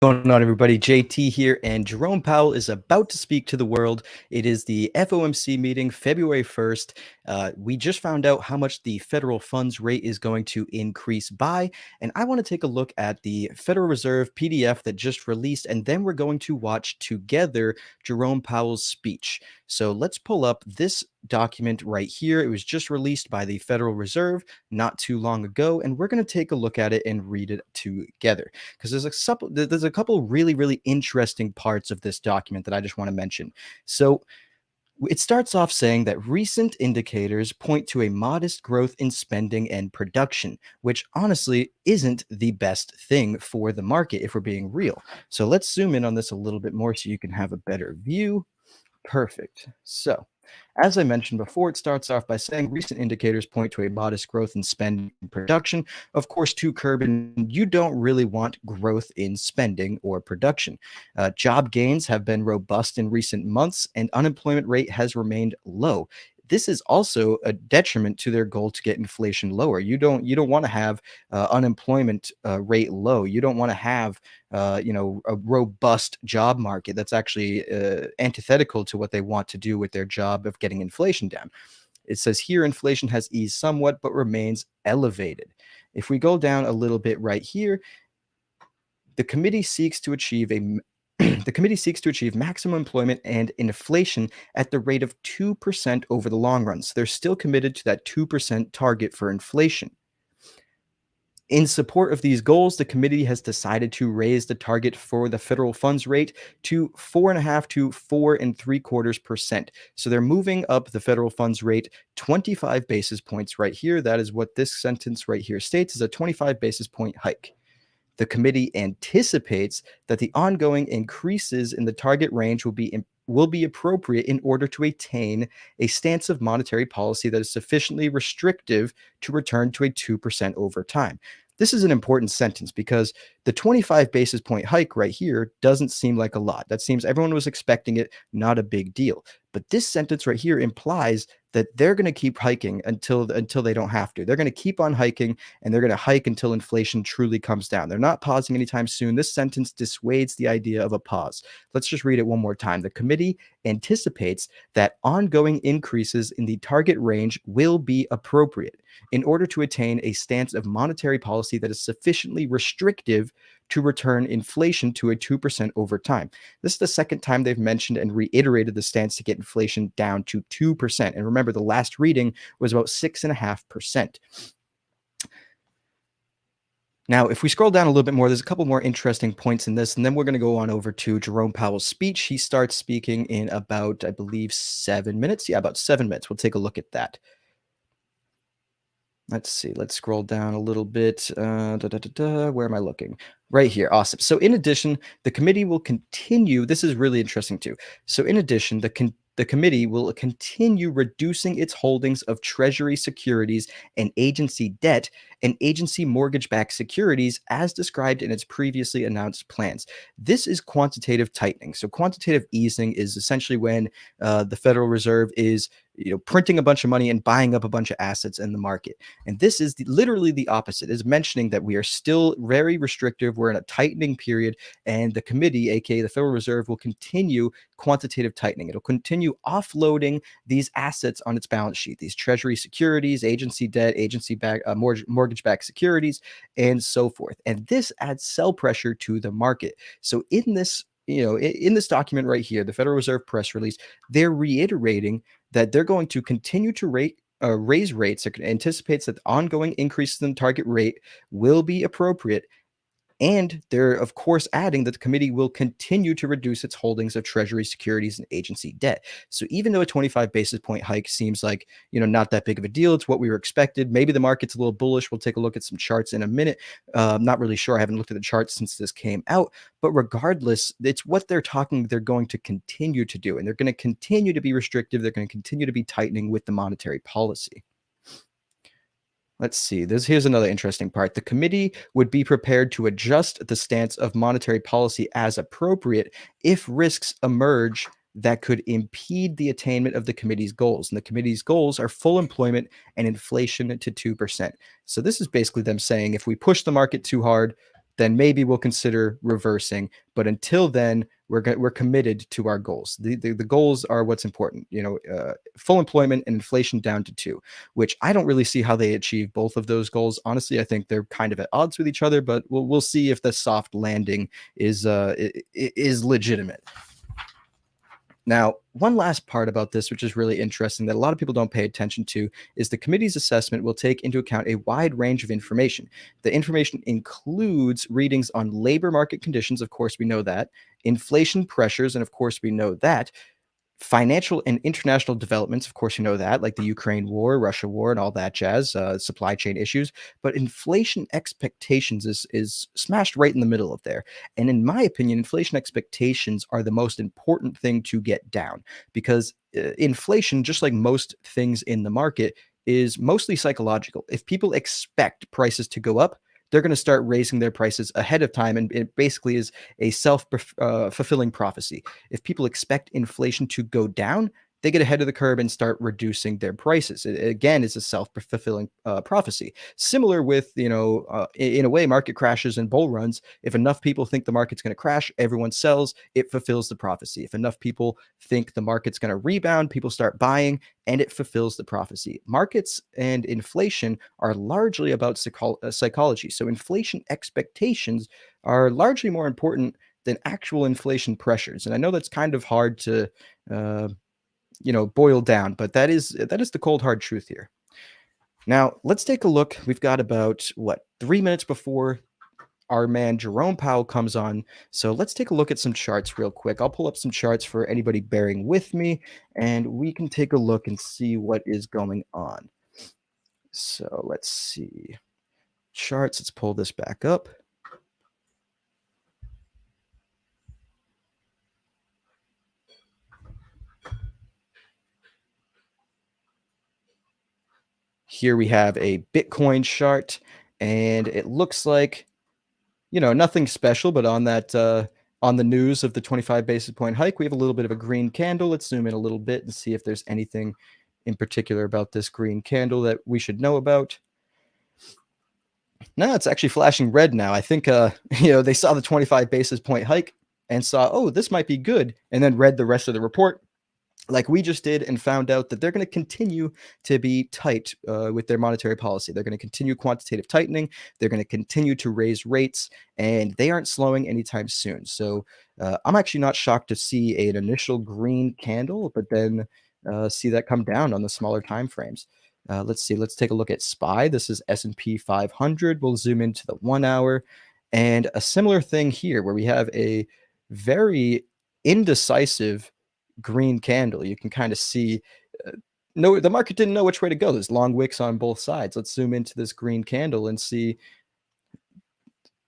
Going on, everybody? JT here, and Jerome Powell is about to speak to the world. It is the FOMC meeting, February 1st. We just found out how much the federal funds rate is going to increase by, and I want to take a look at the Federal Reserve PDF that just released, and then we're going to watch together Jerome Powell's speech. So let's pull up this document right here. It was just released by the Federal Reserve not too long ago, and we're going to take a look at it and read it together because there's a couple really interesting parts of this document that I just want to mention. So it starts off saying that recent indicators point to a modest growth in spending and production, which honestly isn't the best thing for the market if we're being real. So let's zoom in on this a little bit more so you can have a better view. Perfect. So, as I mentioned before, it starts off by saying recent indicators point to a modest growth in spending and production. Of course, to curb, and you don't really want growth in spending or production. Job gains have been robust in recent months, and unemployment rate has remained low. This is also a detriment to their goal to get inflation lower. You don't want to have unemployment rate low. You don't want to have a robust job market that's actually antithetical to what they want to do with their job of getting inflation down. It says here inflation has eased somewhat but remains elevated. If we go down a little bit right here, the committee seeks to achieve maximum employment and inflation at the rate of 2% over the long run. So they're still committed to that 2% target for inflation. In support of these goals, the committee has decided to raise the target for the federal funds rate to 4.5 to 4.75%. So they're moving up the federal funds rate 25 basis points right here. That is what this sentence right here states, is a 25 basis point hike. The committee anticipates that the ongoing increases in the target range will be appropriate in order to attain a stance of monetary policy that is sufficiently restrictive to return to a 2% over time. This is an important sentence because the 25 basis point hike right here doesn't seem like a lot. That seems everyone was expecting it, not a big deal. But this sentence right here implies that they're going to keep hiking until they don't have to. They're going to keep on hiking, and they're going to hike until inflation truly comes down. They're not pausing anytime soon. This sentence dissuades the idea of a pause. Let's just read it one more time. The committee anticipates that ongoing increases in the target range will be appropriate in order to attain a stance of monetary policy that is sufficiently restrictive to return inflation to a 2% over time. This is the second time they've mentioned and reiterated the stance to get inflation down to 2%. And remember, the last reading was about 6.5%. Now, if we scroll down a little bit more, there's a couple more interesting points in this, and then we're going to go on over to Jerome Powell's speech. He starts speaking in about, I believe, 7 minutes. Yeah, about 7 minutes. We'll take a look at that. Let's see. Let's scroll down a little bit. Where am I looking? Right here. Awesome. So in addition, the committee will continue. This is really interesting too. So in addition, the committee will continue reducing its holdings of Treasury securities and agency debt and agency mortgage-backed securities as described in its previously announced plans. This is quantitative tightening. So quantitative easing is essentially when the Federal Reserve is printing a bunch of money and buying up a bunch of assets in the market. And this is literally the opposite. It's mentioning that we are still very restrictive. We're in a tightening period, and the committee, aka the Federal Reserve, will continue quantitative tightening. It'll continue offloading these assets on its balance sheet, these Treasury securities, agency debt, mortgage-backed securities, and so forth. And this adds sell pressure to the market. So in this document right here, the Federal Reserve press release, they're reiterating that they're going to continue to raise rates. It anticipates that the ongoing increases in the target rate will be appropriate. And they're, of course, adding that the committee will continue to reduce its holdings of Treasury securities and agency debt. So even though a 25 basis point hike seems like, not that big of a deal, it's what we were expected. Maybe the market's a little bullish. We'll take a look at some charts in a minute. I'm not really sure. I haven't looked at the charts since this came out. But regardless, it's what they're going to continue to do. And they're going to continue to be restrictive. They're going to continue to be tightening with the monetary policy. Let's see. Here's another interesting part. The committee would be prepared to adjust the stance of monetary policy as appropriate if risks emerge that could impede the attainment of the committee's goals. And the committee's goals are full employment and inflation to 2%. So this is basically them saying if we push the market too hard, then maybe we'll consider reversing. But until then, we're committed to our goals. The goals are what's important. Full employment and inflation down to 2, which I don't really see how they achieve both of those goals. Honestly, I think they're kind of at odds with each other. But we'll see if the soft landing is legitimate. Now, one last part about this, which is really interesting that a lot of people don't pay attention to, is the committee's assessment will take into account a wide range of information. The information includes readings on labor market conditions, of course, we know that, inflation pressures, and of course, we know that, financial and international developments, of course, you know that, like the Ukraine war, Russia war, and all that jazz, supply chain issues. But inflation expectations is smashed right in the middle of there. And in my opinion, inflation expectations are the most important thing to get down because inflation, just like most things in the market, is mostly psychological. If people expect prices to go up, they're going to start raising their prices ahead of time, and it basically is a self-fulfilling prophecy. If people expect inflation to go down, they get ahead of the curve and start reducing their prices. It, again, is a self-fulfilling prophecy. Similar with, in a way, market crashes and bull runs. If enough people think the market's going to crash, everyone sells. It fulfills the prophecy. If enough people think the market's going to rebound, people start buying, and it fulfills the prophecy. Markets and inflation are largely about psychology. So inflation expectations are largely more important than actual inflation pressures. And I know that's kind of hard to uh, boil down, but that is the cold hard truth here. Now, let's take a look. We've got about 3 minutes before our man Jerome Powell comes on. So let's take a look at some charts real quick. I'll pull up some charts for anybody bearing with me, and we can take a look and see what is going on. So let's see. Charts, let's pull this back up. Here we have a Bitcoin chart, and it looks like, nothing special, but on that on the news of the 25 basis point hike, we have a little bit of a green candle. Let's zoom in a little bit and see if there's anything in particular about this green candle that we should know about. No, it's actually flashing red now. I think they saw the 25 basis point hike and saw, oh, this might be good, and then read the rest of the report like we just did and found out that they're going to continue to be tight with their monetary policy. They're going to continue quantitative tightening. They're going to continue to raise rates, and they aren't slowing anytime soon. So I'm actually not shocked to see an initial green candle, but then see that come down on the smaller time frames. Let's see. Let's take a look at SPY. This is S&P 500. We'll zoom into the 1 hour, and a similar thing here where we have a very indecisive green candle. You can kind of see no, the market didn't know which way to go. There's long wicks on both sides. Let's zoom into this green candle and see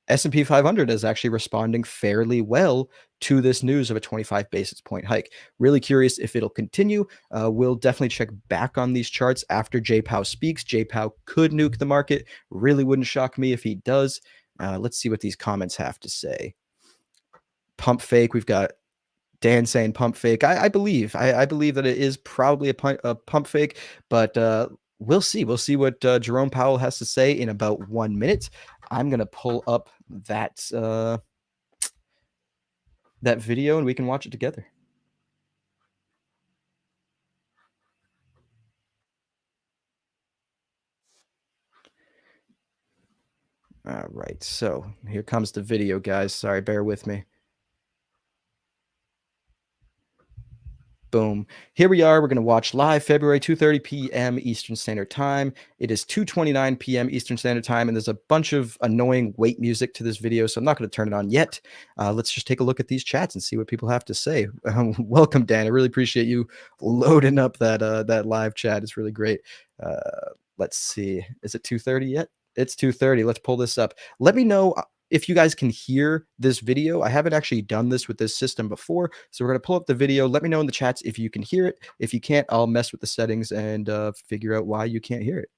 S&P 500 is actually responding fairly well to this news of a 25 basis point hike. Really curious if it'll continue. We'll definitely check back on these charts after JPOW speaks. JPOW could nuke the market. Really wouldn't shock me if he does. Let's see what these comments have to say. Pump fake. We've got Dan saying pump fake. I believe. I believe that it is probably a pump fake, but we'll see. We'll see what Jerome Powell has to say in about 1 minute. I'm gonna pull up that that video and we can watch it together. All right, so here comes the video, guys. Sorry, bear with me. Boom. Here we are. We're going to watch live February 2:30 p.m. Eastern Standard Time. It is 2:29 p.m. Eastern Standard Time, and there's a bunch of annoying wait music to this video, so I'm not going to turn it on yet. Let's just take a look at these chats and see what people have to say. Welcome, Dan. I really appreciate you loading up that live chat. It's really great. Let's see. Is it 2:30 yet? It's 2:30. Let's pull this up. Let me know if you guys can hear this video. I haven't actually done this with this system before, so we're going to pull up the video. Let me know in the chats if you can hear it. If you can't, I'll mess with the settings and figure out why you can't hear it.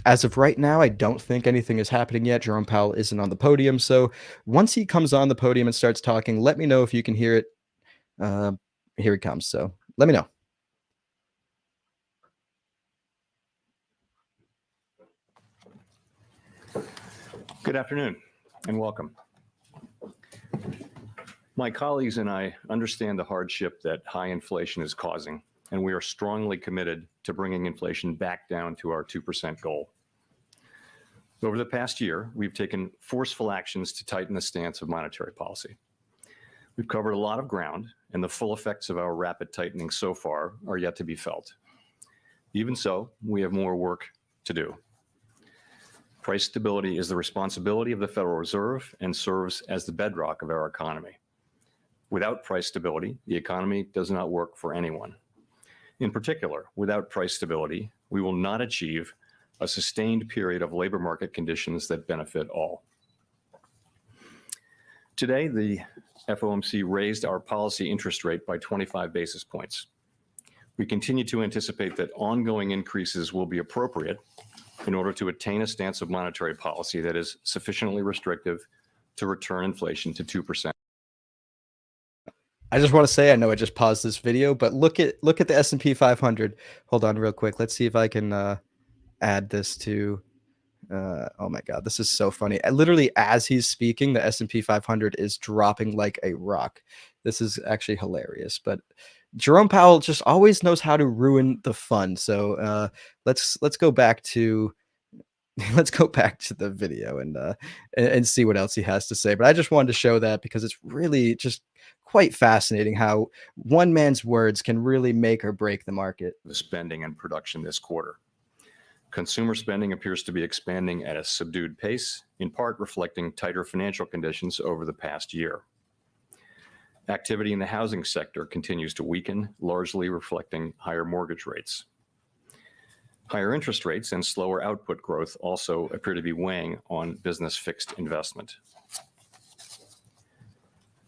As of right now, I don't think anything is happening yet. Jerome Powell isn't on the podium. So once he comes on the podium and starts talking, let me know if you can hear it. Here he comes. So let me know. Good afternoon and welcome. My colleagues and I understand the hardship that high inflation is causing, and we are strongly committed to bringing inflation back down to our 2% goal. Over the past year, we've taken forceful actions to tighten the stance of monetary policy. We've covered a lot of ground, and the full effects of our rapid tightening so far are yet to be felt. Even so, we have more work to do. Price stability is the responsibility of the Federal Reserve and serves as the bedrock of our economy. Without price stability, the economy does not work for anyone. In particular, without price stability, we will not achieve a sustained period of labor market conditions that benefit all. Today, the FOMC raised our policy interest rate by 25 basis points. We continue to anticipate that ongoing increases will be appropriate in order to attain a stance of monetary policy that is sufficiently restrictive to return inflation to 2%. I just want to say, I know I just paused this video, but look at the S&P 500. Hold on real quick. Let's see if I can add this to oh my god, this is so funny. Literally as he's speaking, the S&P 500 is dropping like a rock. This is actually hilarious, but Jerome Powell just always knows how to ruin the fun. So let's go back to the video and see what else he has to say. But I just wanted to show that because it's really just quite fascinating how one man's words can really make or break the market. The spending and production this quarter. Consumer spending appears to be expanding at a subdued pace, in part reflecting tighter financial conditions over the past year. Activity in the housing sector continues to weaken, largely reflecting higher mortgage rates. Higher interest rates and slower output growth also appear to be weighing on business fixed investment.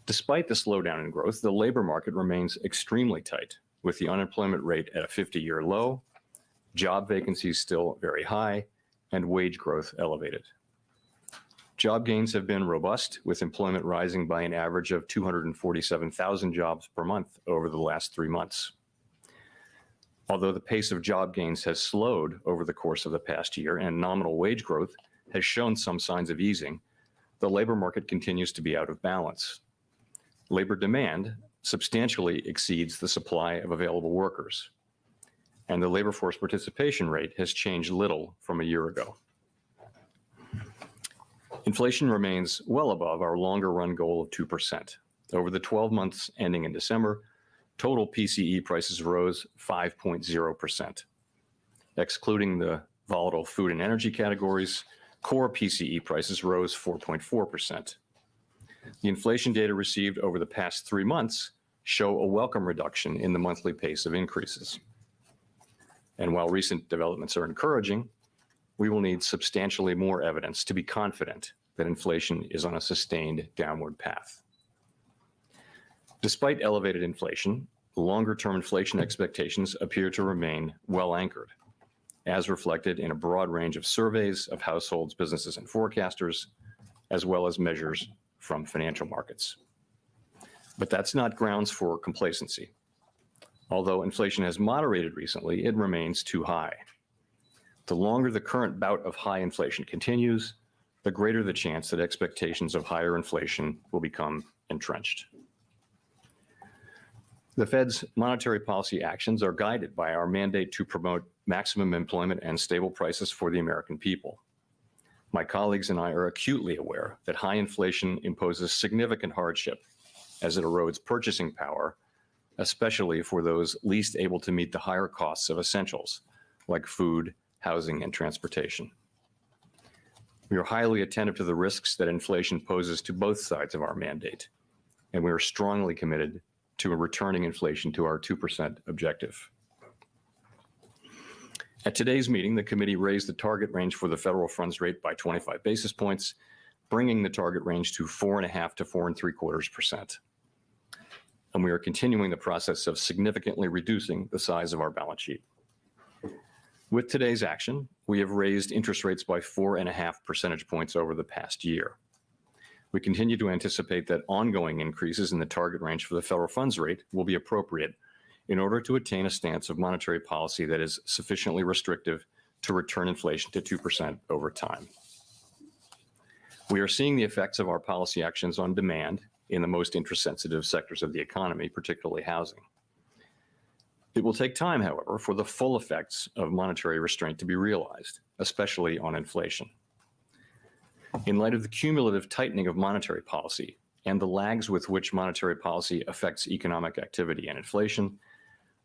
Despite the slowdown in growth, the labor market remains extremely tight, with the unemployment rate at a 50-year low, job vacancies still very high, and wage growth elevated. Job gains have been robust, with employment rising by an average of 247,000 jobs per month over the last 3 months. Although the pace of job gains has slowed over the course of the past year and nominal wage growth has shown some signs of easing, the labor market continues to be out of balance. Labor demand substantially exceeds the supply of available workers, and the labor force participation rate has changed little from a year ago. Inflation remains well above our longer run goal of 2%. Over the 12 months ending in December, total PCE prices rose 5.0%. Excluding the volatile food and energy categories, core PCE prices rose 4.4%. The inflation data received over the past 3 months show a welcome reduction in the monthly pace of increases. And while recent developments are encouraging, we will need substantially more evidence to be confident that inflation is on a sustained downward path. Despite elevated inflation, longer-term inflation expectations appear to remain well anchored, as reflected in a broad range of surveys of households, businesses, and forecasters, as well as measures from financial markets. But that's not grounds for complacency. Although inflation has moderated recently, it remains too high. The longer the current bout of high inflation continues, the greater the chance that expectations of higher inflation will become entrenched. The Fed's monetary policy actions are guided by our mandate to promote maximum employment and stable prices for the American people. My colleagues and I are acutely aware that high inflation imposes significant hardship as it erodes purchasing power, especially for those least able to meet the higher costs of essentials like food, housing, and transportation. We are highly attentive to the risks that inflation poses to both sides of our mandate, and we are strongly committed to returning inflation to our 2% objective. At today's meeting, the committee raised the target range for the federal funds rate by 25 basis points, bringing the target range to 4.5% to 4.75%. And we are continuing the process of significantly reducing the size of our balance sheet. With today's action, we have raised interest rates by 4.5 percentage points over the past year. We continue to anticipate that ongoing increases in the target range for the federal funds rate will be appropriate in order to attain a stance of monetary policy that is sufficiently restrictive to return inflation to 2% over time. We are seeing the effects of our policy actions on demand in the most interest-sensitive sectors of the economy, particularly housing. It will take time, however, for the full effects of monetary restraint to be realized, especially on inflation. In light of the cumulative tightening of monetary policy and the lags with which monetary policy affects economic activity and inflation,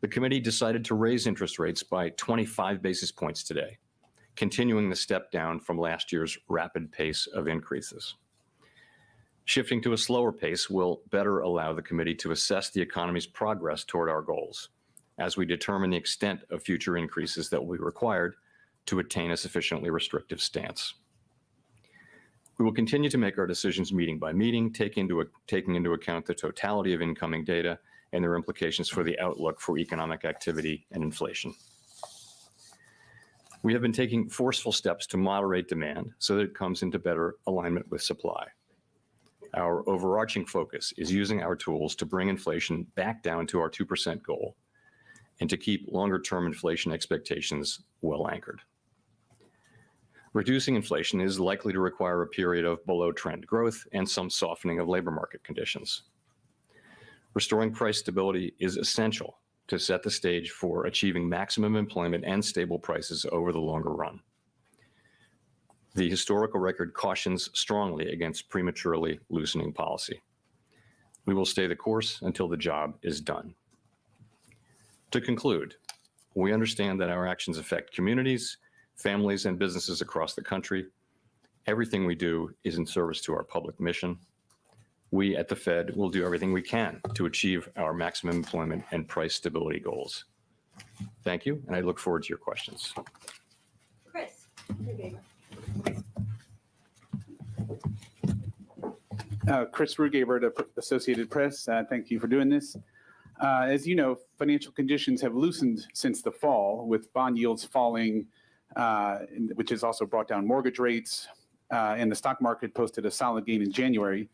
the committee decided to raise interest rates by 25 basis points today, continuing the step down from last year's rapid pace of increases. Shifting to a slower pace will better allow the committee to assess the economy's progress toward our goals, as we determine the extent of future increases that will be required to attain a sufficiently restrictive stance. We will continue to make our decisions meeting by meeting, taking into account the totality of incoming data and their implications for the outlook for economic activity and inflation. We have been taking forceful steps to moderate demand so that it comes into better alignment with supply. Our overarching focus is using our tools to bring inflation back down to our 2% goal and to keep longer-term inflation expectations well anchored. Reducing inflation is likely to require a period of below-trend growth and some softening of labor market conditions. Restoring price stability is essential to set the stage for achieving maximum employment and stable prices over the longer run. The historical record cautions strongly against prematurely loosening policy. We will stay the course until the job is done. To conclude, we understand that our actions affect communities, families, and businesses across the country. Everything we do is in service to our public mission. We at the Fed will do everything we can to achieve our maximum employment and price stability goals. Thank you, and I look forward to your questions. Chris. Chris Rugaber, Associated Press. Thank you for doing this. As you know, financial conditions have loosened since the fall, with bond yields falling, which has also brought down mortgage rates, and the stock market posted a solid gain in January.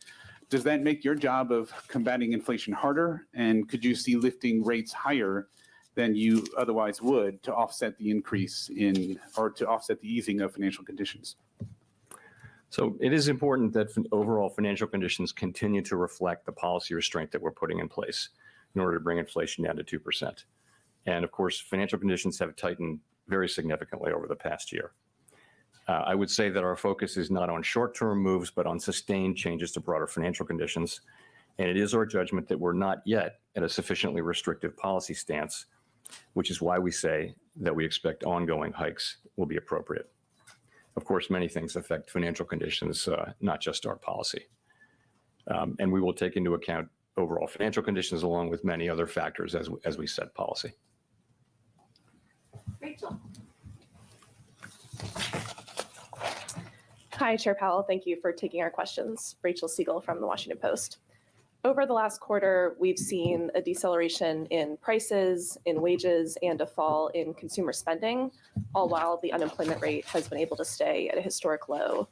Does that make your job of combating inflation harder? And could you see lifting rates higher than you otherwise would to offset the increase in, or to offset the easing of financial conditions? So it is important that overall financial conditions continue to reflect the policy restraint that we're putting in place in order to bring inflation down to 2%. And of course, financial conditions have tightened very significantly over the past year. I would say that our focus is not on short-term moves, but on sustained changes to broader financial conditions. And it is our judgment that we're not yet at a sufficiently restrictive policy stance, which is why we say that we expect ongoing hikes will be appropriate. Of course, many things affect financial conditions, not just our policy. And we will take into account overall financial conditions along with many other factors as we set policy. Rachel. Hi, Chair Powell. Thank you for taking our questions. Rachel Siegel from the Washington Post. Over the last quarter, we've seen a deceleration in prices, in wages, and a fall in consumer spending, all while the unemployment rate has been able to stay at a historic low.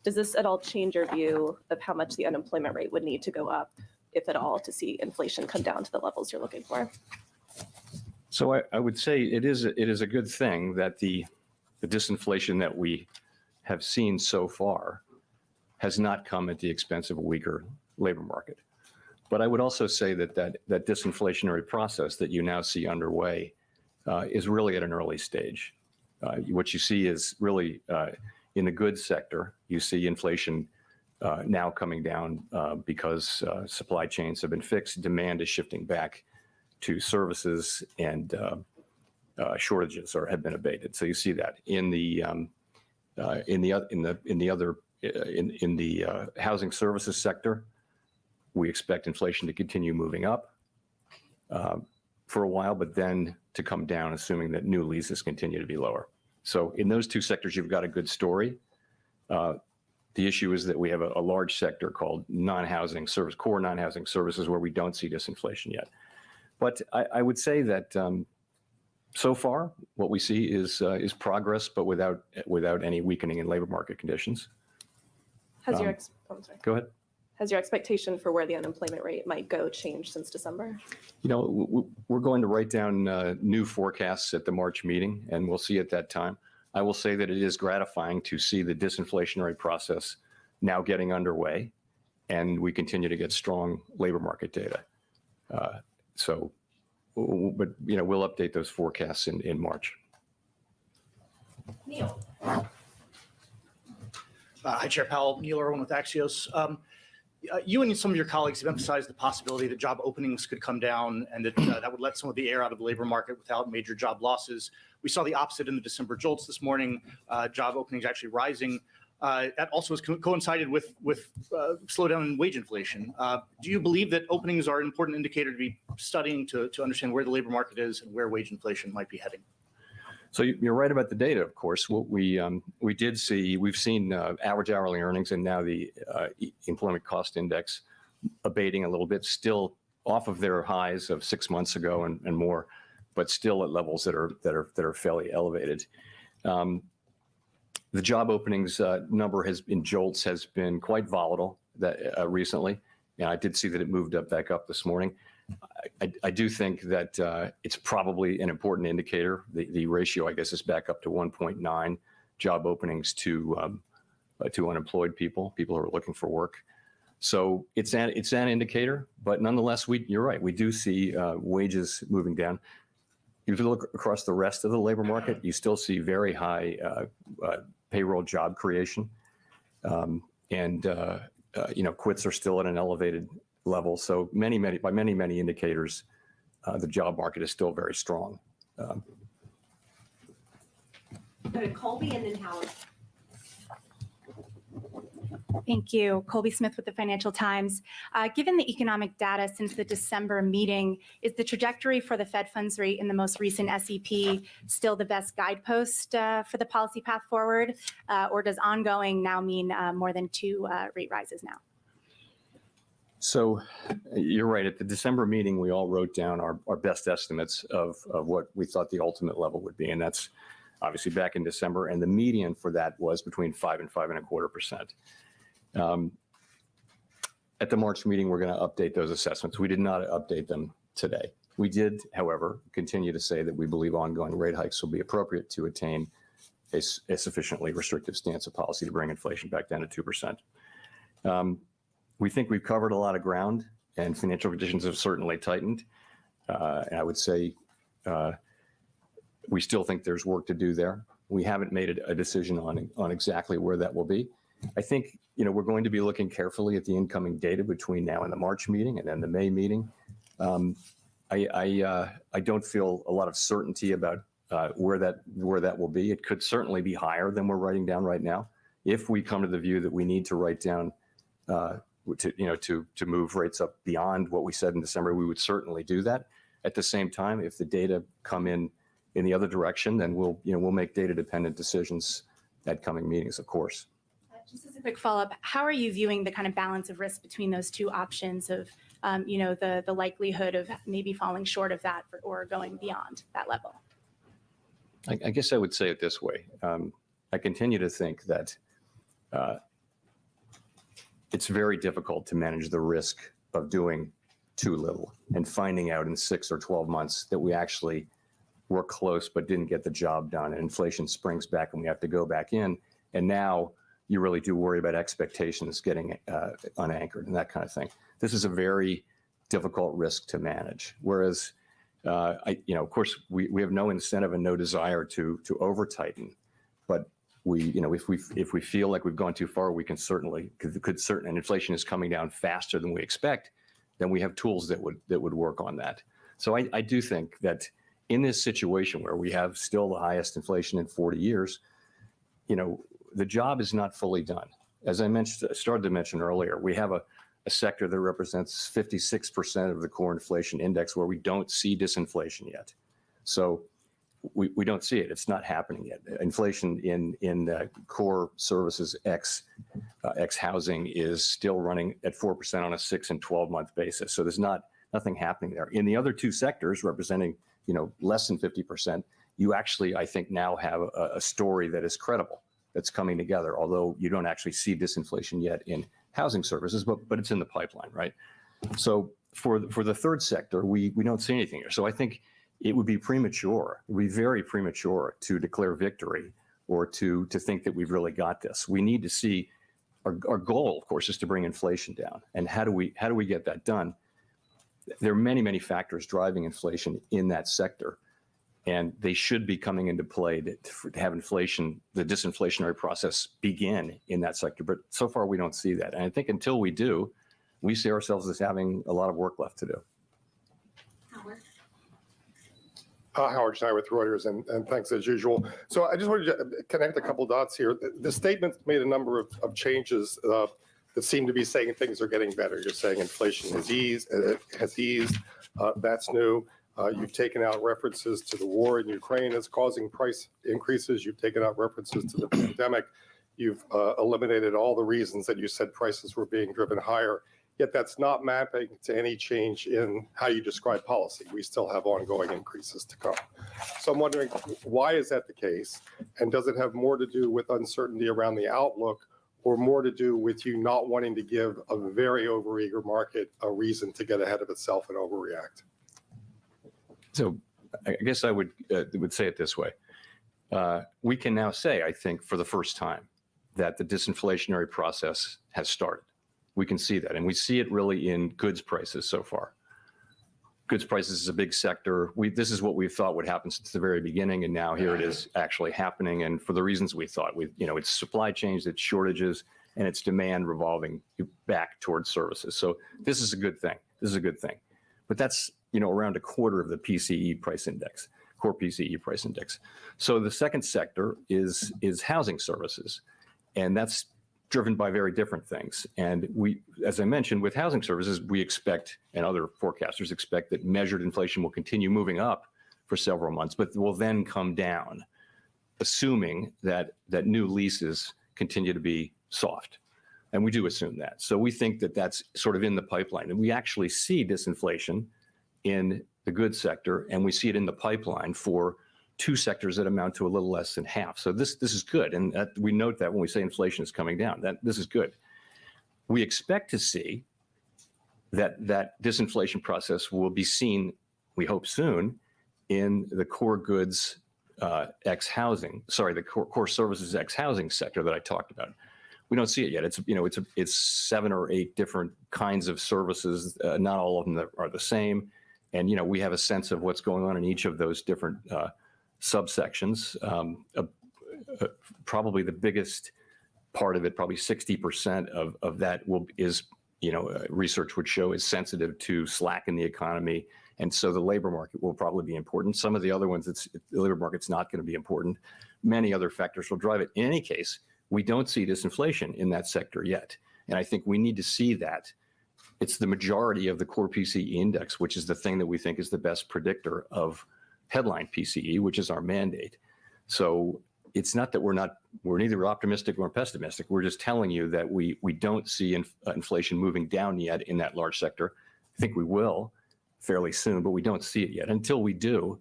Does this at all change your view of how much the unemployment rate would need to go up, if at all, to see inflation come down to the levels you're looking for? So I would say it is a good thing that the disinflation that we have seen so far has not come at the expense of a weaker labor market. But I would also say that disinflationary process that you now see underway is really at an early stage. What you see is really in the goods sector, you see inflation now coming down because supply chains have been fixed. Demand is shifting back to services, and shortages have been abated. So you see that in the housing services sector. We expect inflation to continue moving up for a while, but then to come down, assuming that new leases continue to be lower. So in those two sectors, you've got a good story. The issue is that we have a large sector called non-housing service, core non-housing services, where we don't see disinflation yet. But I would say that So far, what we see is progress, but without any weakening in labor market conditions. Has your Um, Go ahead. has your expectation for where the unemployment rate might go changed since December? You know, we're going to write down new forecasts at the March meeting, and we'll see at that time. I will say that it is gratifying to see the disinflationary process now getting underway, and we continue to get strong labor market data. But you know, we'll update those forecasts in March. Neil. Hi, Chair Powell. Neil Irwin with Axios. You and some of your colleagues have emphasized the possibility that job openings could come down and that that would let some of the air out of the labor market without major job losses. We saw the opposite in the December JOLTS this morning, job openings actually rising. That also has coincided with slowdown in wage inflation. Do you believe that openings are an important indicator to be studying to understand where the labor market is and where wage inflation might be heading? So you're right about the data, of course. What we've seen average hourly earnings and now the employment cost index abating a little bit, still off of their highs of 6 months ago and more, but still at levels that are fairly elevated. The job openings number in JOLTS has been quite volatile recently, and I did see that it moved back up this morning. I do think that it's probably an important indicator. The ratio, I guess, is back up to 1.9 job openings to unemployed people who are looking for work. So it's an indicator, but nonetheless, you're right. We do see wages moving down. If you look across the rest of the labor market, you still see very high payroll job creation, and quits are still at an elevated level. So by many indicators, the job market is still very strong. Go to Colby and then Howard. Thank you. Colby Smith with the Financial Times. Given the economic data since the December meeting, is the trajectory for the Fed funds rate in the most recent SEP still the best guidepost for the policy path forward? Or does ongoing now mean more than 2 rate rises now? So you're right. At the December meeting, we all wrote down our best estimates of what we thought the ultimate level would be. And that's obviously back in December. And the median for that was between 5 and 5.25%. At the March meeting, we're going to update those assessments. We did not update them today. We did, however, continue to say that we believe ongoing rate hikes will be appropriate to attain a sufficiently restrictive stance of policy to bring inflation back down to 2%. We think we've covered a lot of ground, and financial conditions have certainly tightened. And I would say we still think there's work to do there. We haven't made a decision on exactly where that will be. I think we're going to be looking carefully at the incoming data between now and the March meeting and then the May meeting. I don't feel a lot of certainty about where that will be. It could certainly be higher than we're writing down right now. If we come to the view that we need to write down to move rates up beyond what we said in December, we would certainly do that. At the same time, if the data come in the other direction, then we'll make data-dependent decisions at coming meetings, of course. Just as a quick follow-up, how are you viewing the kind of balance of risk between those 2 options of, the likelihood of maybe falling short of that or going beyond that level? I guess I would say it this way. I continue to think that it's very difficult to manage the risk of doing too little and finding out in 6 or 12 months that we actually were close but didn't get the job done, and inflation springs back and we have to go back in. And now you really do worry about expectations getting unanchored and that kind of thing. This is a very difficult risk to manage. Whereas, of course, we have no incentive and no desire to over tighten, but if we feel like we've gone too far, we can certainly and inflation is coming down faster than we expect, then we have tools that would work on that. So I do think that in this situation where we have still the highest inflation in 40 years, the job is not fully done. As I started to mention earlier, we have a sector that represents 56% of the core inflation index where we don't see disinflation yet. So we don't see it. It's not happening yet. Inflation in core services ex housing is still running at 4% on a 6 and 12 month basis. So there's nothing happening there. In the other 2 sectors representing less than 50%, you actually, I think, now have a story that is credible, that's coming together, although you don't actually see disinflation yet in housing services, but it's in the pipeline, right? So for the third sector, we don't see anything here. So I think it would be premature, it would be very premature to declare victory or to think that we've really got this. We need to see, our goal, of course, is to bring inflation down. And how do we get that done? There are many, many factors driving inflation in that sector, and they should be coming into play to have inflation, the disinflationary process begin in that sector. But so far, we don't see that. And I think until we do, we see ourselves as having a lot of work left to do. Howard? Howard Schneider with Reuters, and thanks as usual. So I just wanted to connect a couple dots here. The statement made a number of changes that seem to be saying things are getting better. You're saying inflation has eased. That's new. You've taken out references to the war in Ukraine as causing price increases. You've taken out references to the pandemic. You've eliminated all the reasons that you said prices were being driven higher. Yet that's not mapping to any change in how you describe policy. We still have ongoing increases to come. So I'm wondering, why is that the case? And does it have more to do with uncertainty around the outlook, or more to do with you not wanting to give a very overeager market a reason to get ahead of itself and overreact? So I guess I would say it this way. We can now say, I think, for the first time, that the disinflationary process has started. We can see that, and we see it really in goods prices so far. Goods prices is a big sector. This is what we thought would happen since the very beginning, and now here it is actually happening, and for the reasons we thought. It's supply chains, it's shortages, and it's demand revolving back towards services. So this is a good thing. This is a good thing. But that's around a quarter of the PCE price index, core PCE price index. So the second sector is housing services, and that's driven by very different things. And we, as I mentioned, with housing services, we expect, and other forecasters expect, that measured inflation will continue moving up for several months, but will then come down, assuming that new leases continue to be soft. And we do assume that. So we think that that's sort of in the pipeline. And we actually see disinflation in the goods sector, and we see it in the pipeline for two sectors that amount to a little less than half. So this is good, and we note that when we say inflation is coming down, that this is good. We expect to see that disinflation process will be seen, we hope soon, in the core goods ex-housing, the core services ex-housing sector that I talked about. We don't see it yet. It's 7 or 8 different kinds of services. Not all of them are the same, and we have a sense of what's going on in each of those different subsections. Probably the biggest part of it, probably 60% of that is research would show is sensitive to slack in the economy, and so the labor market will probably be important. Some of the other ones, the labor market's not going to be important. Many other factors will drive it. In any case, we don't see disinflation in that sector yet, and I think we need to see that. It's the majority of the core PCE index, which is the thing that we think is the best predictor of headline PCE, which is our mandate. So it's not that we're neither optimistic nor pessimistic. We're just telling you that we don't see inflation moving down yet in that large sector. I think we will fairly soon, but we don't see it yet. Until we do,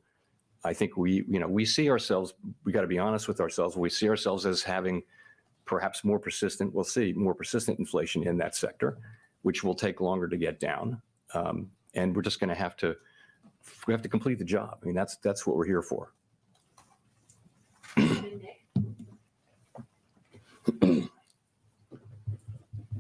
I think we see ourselves, we got to be honest with ourselves, we see ourselves as having perhaps more persistent inflation in that sector, which will take longer to get down. And we're just going to have to complete the job. I mean, that's what we're here for.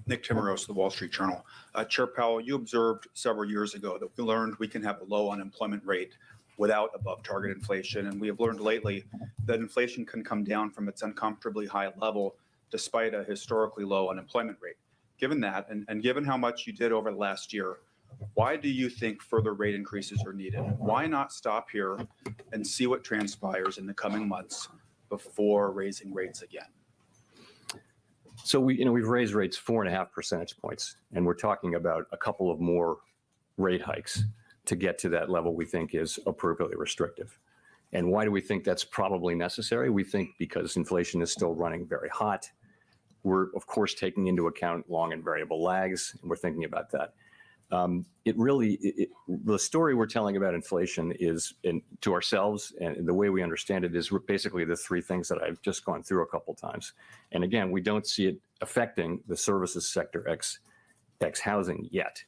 Nick Timmeros, the Wall Street Journal. Chair Powell, you observed several years ago that we learned we can have a low unemployment rate without above target inflation. And we have learned lately that inflation can come down from its uncomfortably high level despite a historically low unemployment rate. Given that, and given how much you did over the last year, why do you think further rate increases are needed? Why not stop here and see what transpires in the coming months before raising rates again? So we've raised rates 4.5 percentage points, and we're talking about a couple of more rate hikes to get to that level we think is appropriately restrictive. And why do we think that's probably necessary? We think because inflation is still running very hot. We're, of course, taking into account long and variable lags, and we're thinking about that. The story we're telling about inflation is to ourselves, and the way we understand it is basically the three things that I've just gone through a couple times. And again, we don't see it affecting the services sector ex housing yet.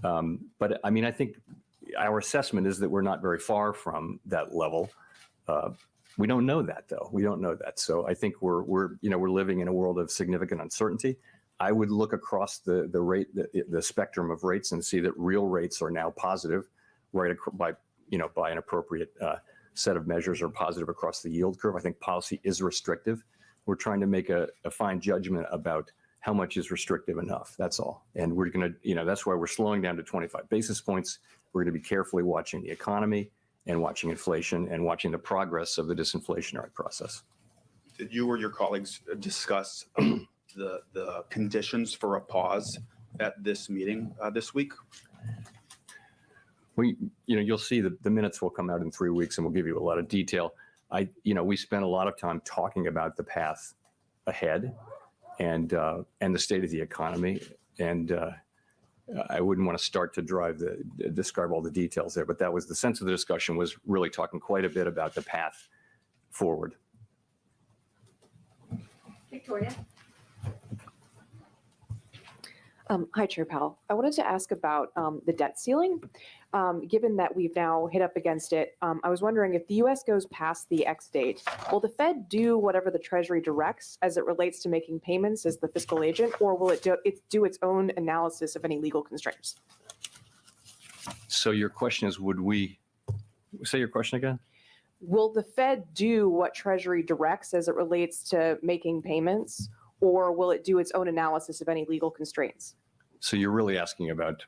But I mean, I think our assessment is that we're not very far from that level. We don't know that though. We don't know that. So I think we're living in a world of significant uncertainty. I would look across the spectrum of rates and see that real rates are now positive, right, by an appropriate set of measures, are positive across the yield curve. I think policy is restrictive. We're trying to make a fine judgment about how much is restrictive enough. That's all. And we're going to, that's why we're slowing down to 25 basis points. We're going to be carefully watching the economy and watching inflation and watching the progress of the disinflationary process. Did you or your colleagues discuss the conditions for a pause at this meeting this week? You'll see the minutes will come out in 3 weeks, and we'll give you a lot of detail. We spent a lot of time talking about the path ahead and the state of the economy, and I wouldn't want to start to describe all the details there, but that was the sense of the discussion, was really talking quite a bit about the path forward. Victoria? Hi, Chair Powell. I wanted to ask about the debt ceiling. Given that we've now hit up against it, I was wondering if the U.S. goes past the X date, will the Fed do whatever the Treasury directs as it relates to making payments as the fiscal agent, or will it do its own analysis of any legal constraints? So your question is, would we say your question again? Will the Fed do what Treasury directs as it relates to making payments, or will it do its own analysis of any legal constraints? So you're really asking about,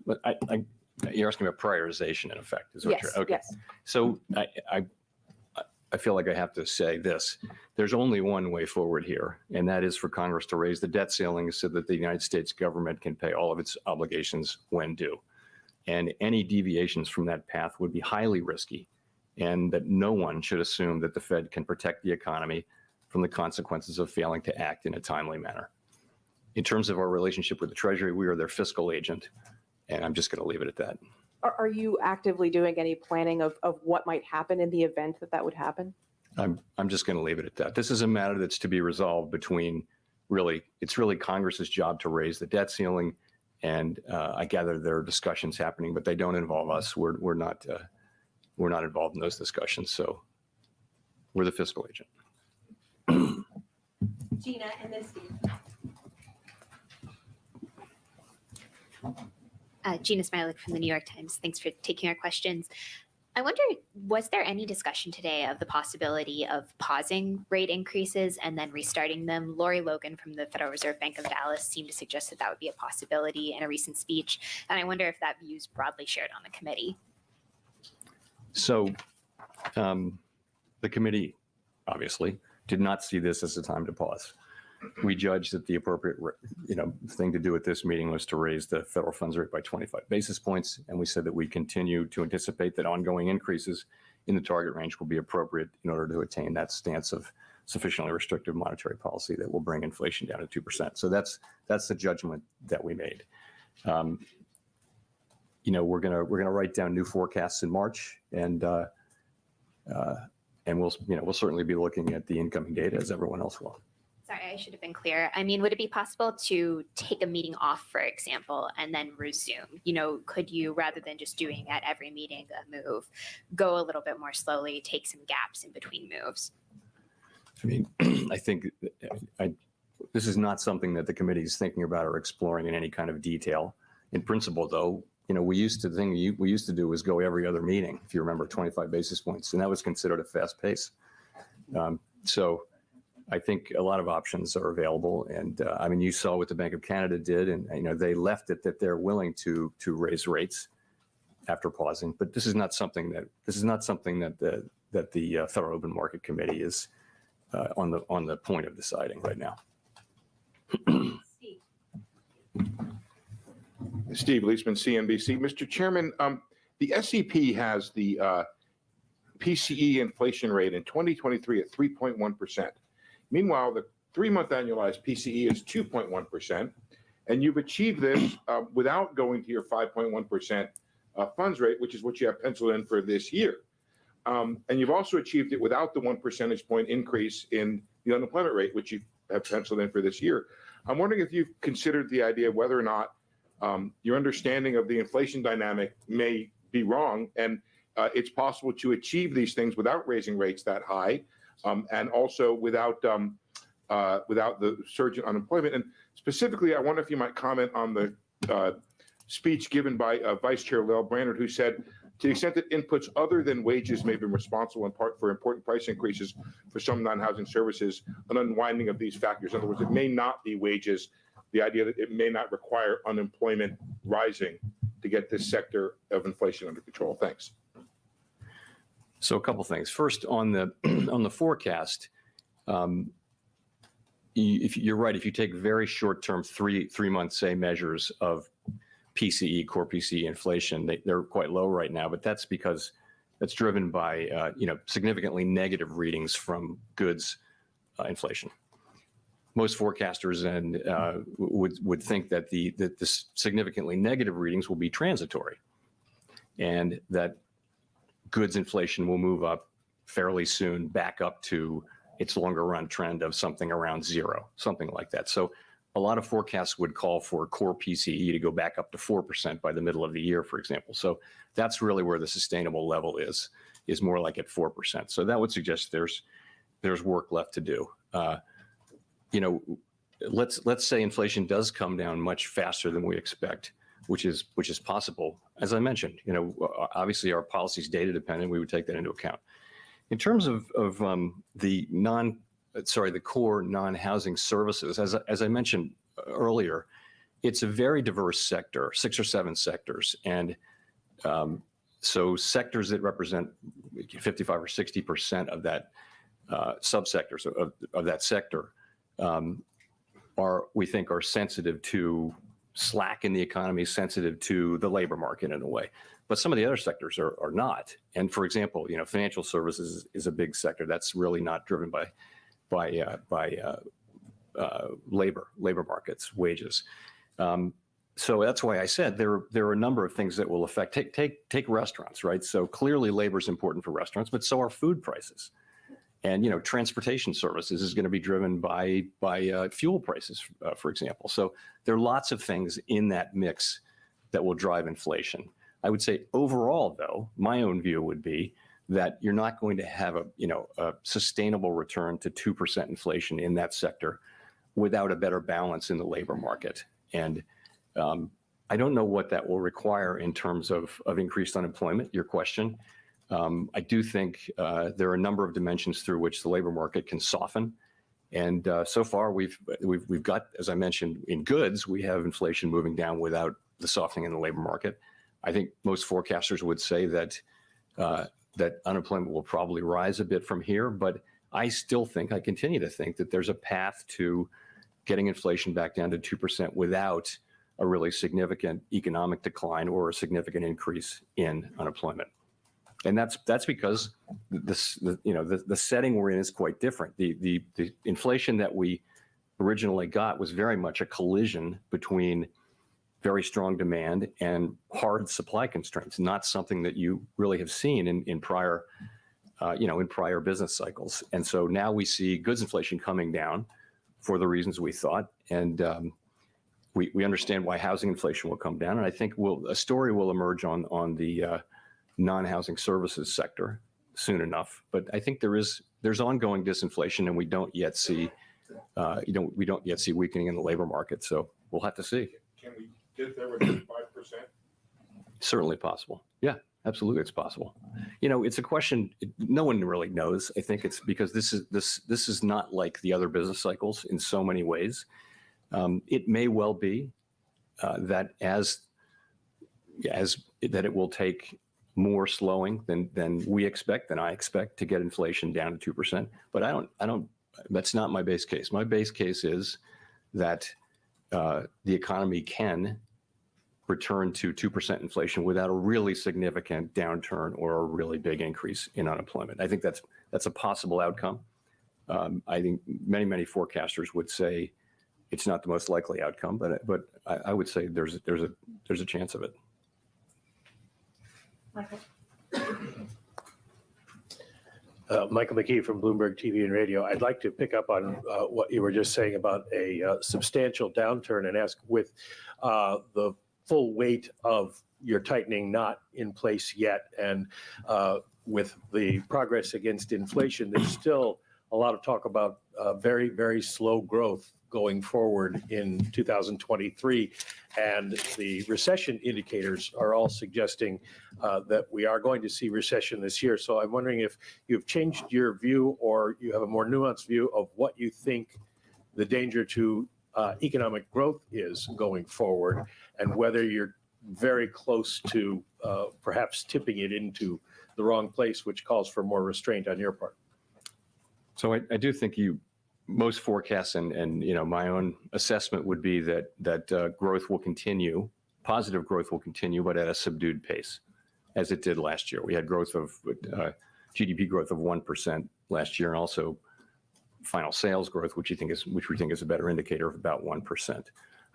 you're asking about prioritization in effect, is what Yes, you're, okay. yes. So I feel like I have to say this. There's only one way forward here, and that is for Congress to raise the debt ceiling so that the United States government can pay all of its obligations when due. And any deviations from that path would be highly risky, and that no one should assume that the Fed can protect the economy from the consequences of failing to act in a timely manner. In terms of our relationship with the Treasury, we are their fiscal agent, and I'm just going to leave it at that. Are you actively doing any planning of what might happen in the event that would happen? I'm just going to leave it at that. This is a matter that's to be resolved between it's really Congress's job to raise the debt ceiling, and I gather there are discussions happening, but they don't involve us. We're not involved in those discussions, so we're the fiscal agent. Gina, and then Steve. Gina Smilik from the New York Times. Thanks for taking our questions. I wonder, was there any discussion today of the possibility of pausing rate increases and then restarting them? Lori Logan from the Federal Reserve Bank of Dallas seemed to suggest that would be a possibility in a recent speech. And I wonder if that view is broadly shared on the committee. So the committee, obviously, did not see this as a time to pause. We judged that the appropriate thing to do at this meeting was to raise the federal funds rate by 25 basis points. And we said that we continue to anticipate that ongoing increases in the target range will be appropriate in order to attain that stance of sufficiently restrictive monetary policy that will bring inflation down to 2%. So that's the judgment that we made. We're gonna write down new forecasts in March, and we'll certainly be looking at the incoming data as everyone else will. Sorry, I should have been clear. I mean, would it be possible to take a meeting off, for example, and then resume? Could you, rather than just doing at every meeting a move, go a little bit more slowly, take some gaps in between moves? I mean, I think this is not something that the committee is thinking about or exploring in any kind of detail. In principle, though, we used to do was go every other meeting, if you remember, 25 basis points, and that was considered a fast pace. So I think a lot of options are available, and you saw what the Bank of Canada did, and they left it that they're willing to raise rates after pausing. But this is not something that the Federal Open Market Committee is on the point of deciding right now. Steve. Steve Leisman, CNBC. Mr. Chairman, the SEP has the PCE inflation rate in 2023 at 3.1%. Meanwhile, the 3-month annualized PCE is 2.1%. And you've achieved this without going to your 5.1% funds rate, which is what you have penciled in for this year. And you've also achieved it without the 1 percentage point increase in the unemployment rate, which you have penciled in for this year. I'm wondering if you've considered the idea of whether or not your understanding of the inflation dynamic may be wrong, and it's possible to achieve these things without raising rates that high, and also without the surge in unemployment. And specifically, I wonder if you might comment on the speech given by Vice Chair Lael Brainerd, who said, to the extent that inputs other than wages may have been responsible in part for important price increases for some non-housing services, an unwinding of these factors. In other words, it may not be wages, the idea that it may not require unemployment rising to get this sector of inflation under control. Thanks. So a couple things. First, on the forecast, if you're right, if you take very short-term, three-month, say, measures of PCE, core PCE inflation, they're quite low right now, but that's because that's driven by significantly negative readings from goods inflation. Most forecasters would think that the significantly negative readings will be transitory, and that goods inflation will move up fairly soon back up to its longer run trend of something around zero, something like that. So a lot of forecasts would call for core PCE to go back up to 4% by the middle of the year, for example. So that's really where the sustainable level is more like at 4%. So that would suggest there's work left to do. Let's say inflation does come down much faster than we expect, which is possible. As I mentioned, obviously our policy is data dependent. We would take that into account. In terms of the core non-housing services, as I mentioned earlier, it's a very diverse sector, 6 or 7 sectors, and so sectors that represent 55 or 60% of that subsectors of that sector we think are sensitive to slack in the economy, sensitive to the labor market in a way. But some of the other sectors are not. And for example, financial services is a big sector that's really not driven by labor markets, wages. So that's why I said there are a number of things that will affect. Take restaurants, right? So clearly labor is important for restaurants, but so are food prices. And transportation services is going to be driven by fuel prices, for example. So there are lots of things in that mix that will drive inflation. I would say overall, though, my own view would be that you're not going to have a sustainable return to 2% inflation in that sector without a better balance in the labor market. And I don't know what that will require in terms of increased unemployment, your question. I do think there are a number of dimensions through which the labor market can soften. And so far, we've got, as I mentioned, in goods, we have inflation moving down without the softening in the labor market. I think most forecasters would say that unemployment will probably rise a bit from here, but I continue to think that there's a path to getting inflation back down to 2% without a really significant economic decline or a significant increase in unemployment. And that's because the setting we're in is quite different. The inflation that we originally got was very much a collision between very strong demand and hard supply constraints, not something that you really have seen in prior business cycles. And so now we see goods inflation coming down for the reasons we thought, and we understand why housing inflation will come down. And I think a story will emerge on the non-housing services sector soon enough. But I think there's ongoing disinflation, and we don't yet see weakening in the labor market. So we'll have to see. Can we get there with 5%? Certainly possible. Yeah, absolutely, it's possible. It's a question no one really knows. I think it's because this is not like the other business cycles in so many ways. It may well be that that it will take more slowing than we expect, than I expect, to get inflation down to 2%. But I don't. That's not my base case. My base case is that the economy can return to 2% inflation without a really significant downturn or a really big increase in unemployment. I think that's a possible outcome. I think many forecasters would say It's not the most likely outcome, but I would say there's a chance of it. Michael. Michael McKee from Bloomberg TV and Radio. I'd like to pick up on what you were just saying about a substantial downturn and ask, with the full weight of your tightening not in place yet, and with the progress against inflation, there's still a lot of talk about very, very slow growth going forward in 2023. And the recession indicators are all suggesting that we are going to see recession this year. So I'm wondering if you've changed your view, or you have a more nuanced view of what you think the danger to economic growth is going forward, and whether you're very close to perhaps tipping it into the wrong place, which calls for more restraint on your part. So I do think most forecasts and my own assessment would be that growth will continue, positive growth will continue, but at a subdued pace, as it did last year. We had growth of GDP growth of 1% last year, and also final sales growth, which we think is a better indicator of about 1%.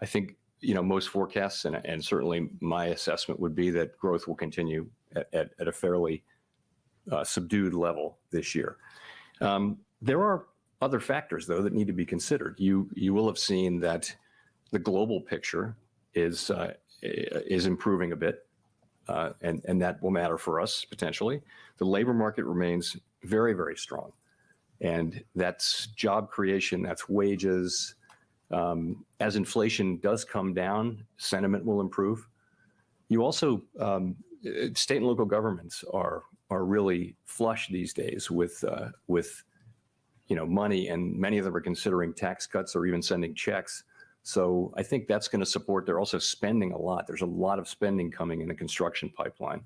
I think most forecasts and certainly my assessment would be that growth will continue at a fairly subdued level this year. There are other factors, though, that need to be considered. You will have seen that the global picture is improving a bit, and that will matter for us potentially. The labor market remains very, very strong, and that's job creation, that's wages. As inflation does come down, sentiment will improve. You also, state and local governments are really flush these days with money, and many of them are considering tax cuts or even sending checks. So I think that's going to support. They're also spending a lot. There's a lot of spending coming in the construction pipeline,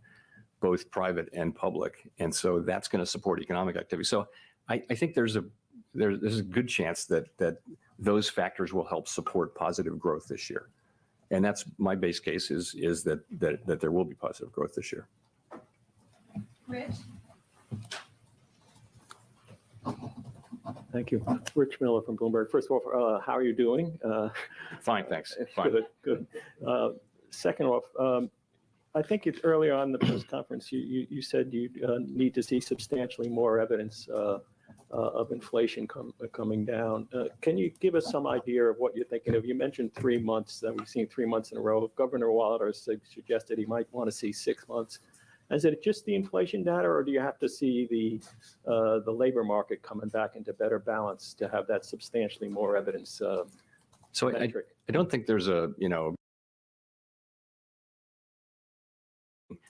both private and public, and so that's going to support economic activity. So I think there's a good chance that those factors will help support positive growth this year, and that's my base case is that there will be positive growth this year. Rich. Thank you. Rich Miller from Bloomberg. First of all, how are you doing? Fine, thanks. Fine. Good. Second off, I think it's earlier on in the press conference, you said you need to see substantially more evidence of inflation coming down. Can you give us some idea of what you're thinking of? You mentioned 3 months, that we've seen 3 months in a row. Governor Walters suggested he might want to see 6 months. Is it just the inflation data, or do you have to see the labor market coming back into better balance to have that substantially more evidence metric? I don't think there's a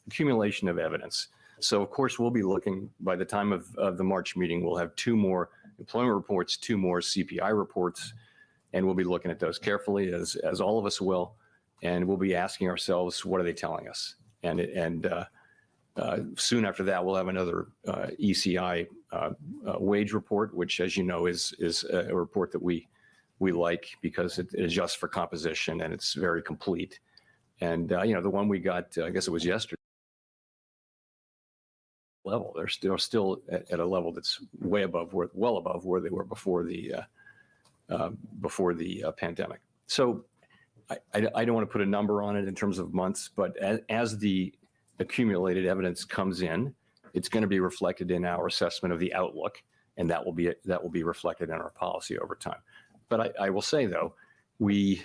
accumulation of evidence. So of course we'll be looking, by the time of the March meeting, we'll have 2 more employment reports, 2 more CPI reports, and we'll be looking at those carefully, as all of us will, and we'll be asking ourselves, what are they telling us? And soon after that, we'll have another ECI wage report, which, as you know, is a report that we like because it adjusts for composition and it's very complete. And the one we got, I guess it was yesterday, level. They're still at a level that's well above where they were before the pandemic. So I don't want to put a number on it in terms of months, but as the accumulated evidence comes in, it's going to be reflected in our assessment of the outlook, and that will be reflected in our policy over time. But I will say, though, it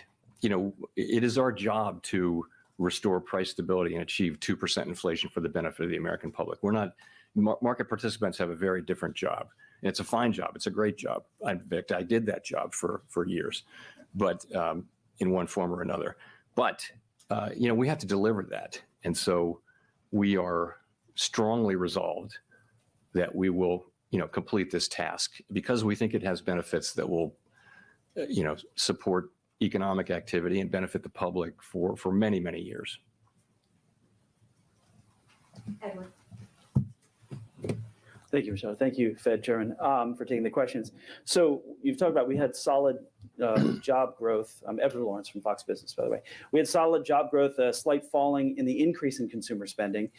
is our job to restore price stability and achieve 2% inflation for the benefit of the American public. Market participants have a very different job, and it's a fine job. It's a great job. In fact, I did that job for years, but in one form or another. But we have to deliver that, and so we are strongly resolved that we will, complete this task because we think it has benefits that will, support economic activity and benefit the public for many, many years. Edward. Thank you, Michelle. Thank you, Fed Chairman, for taking the questions. So you've talked about we had solid job growth. I'm Edward Lawrence from Fox Business, by the way. We had solid job growth, a slight falling in the increase in consumer spending.